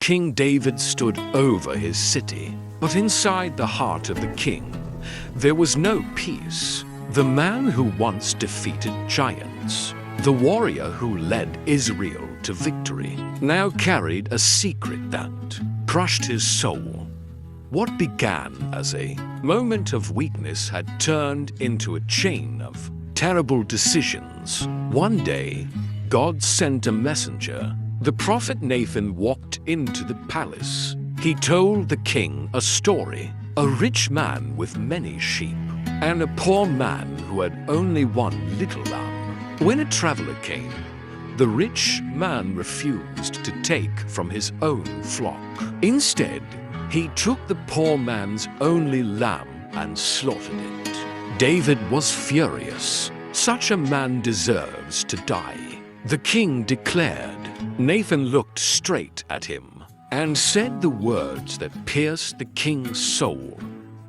King David stood over his city, but inside the heart of the king, there was no peace. The man who once defeated giants, the warrior who led Israel to victory, now carried a secret that crushed his soul. What began as a moment of weakness had turned into a chain of terrible decisions. One day, God sent a messenger. The prophet Nathan walked into the palace. He told the king a story: a rich man with many sheep, and a poor man who had only one little lamb. When a traveler came, the rich man refused to take from his own flock. Instead, he took the poor man's only lamb and slaughtered it. David was furious. Such a man deserves to die. The king declared. Nathan looked straight at him and said the words that pierced the king's soul.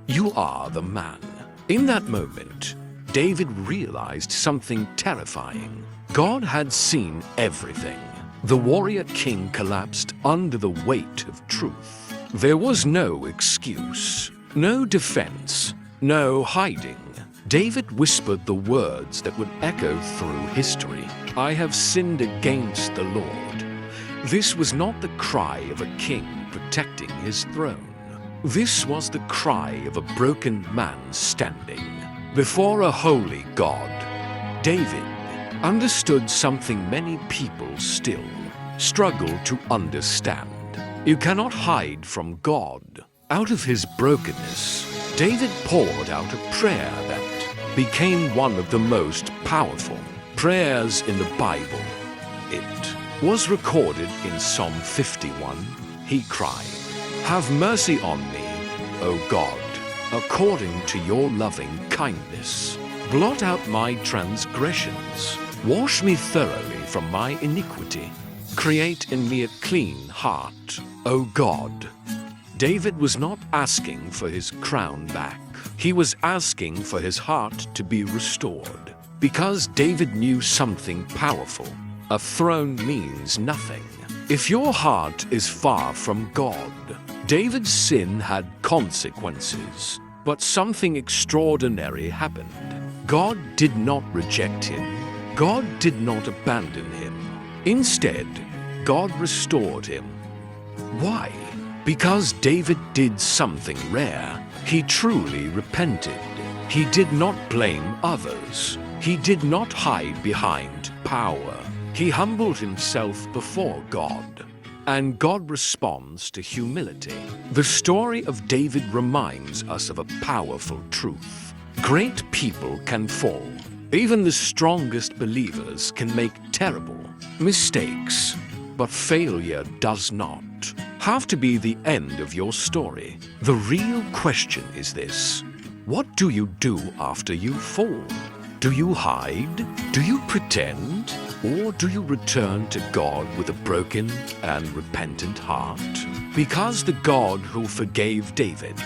"You are the man." In that moment, David realized something terrifying. God had seen everything. The warrior king collapsed under the weight of truth. There was no excuse, no defense, no hiding. David whispered the words that would echo through history. "I have sinned against the Lord." This was not the cry of a king protecting his throne. This was the cry of a broken man standing before a holy God. David understood something many people still struggle to understand. You cannot hide from God. Out of his brokenness, David poured out a prayer that became one of the most powerful prayers in the Bible. It was recorded in Psalm 51. He cried, "Have mercy on me, O God, according to your loving kindness. Blot out my transgressions. Wash me thoroughly from my iniquity. Create in me a clean heart, O God." David was not asking for his crown back. He was asking for his heart to be restored. Because David knew something powerful. A throne means nothing if your heart is far from God. David's sin had consequences, but something extraordinary happened. God did not reject him. God did not abandon him. Instead, God restored him. Why? Because David did something rare. He truly repented. He did not blame others. He did not hide behind power. He humbled himself before God. And God responds to humility. The story of David reminds us of a powerful truth. Great people can fall. Even the strongest believers can make terrible mistakes. But failure does not have to be the end of your story. The real question is this: what do you do after you fall? Do you hide? Do you pretend? Or do you return to God with a broken and repentant heart? Because the God who forgave David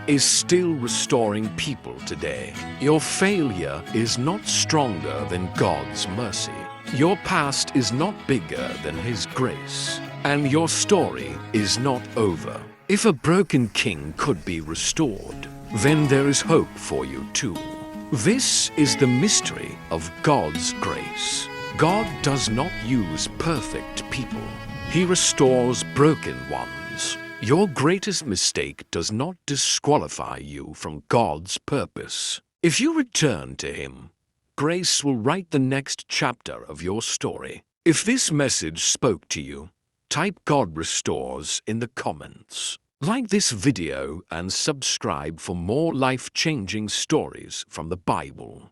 is still restoring people today. Your failure is not stronger than God's mercy. Your past is not bigger than His grace. And your story is not over. If a broken king could be restored, then there is hope for you too. This is the mystery of God's grace. God does not use perfect people. He restores broken ones. Your greatest mistake does not disqualify you from God's purpose. If you return to Him, grace will write the next chapter of your story. If this message spoke to you, type "God restores" in the comments. Like this video and subscribe for more life-changing stories from the Bible.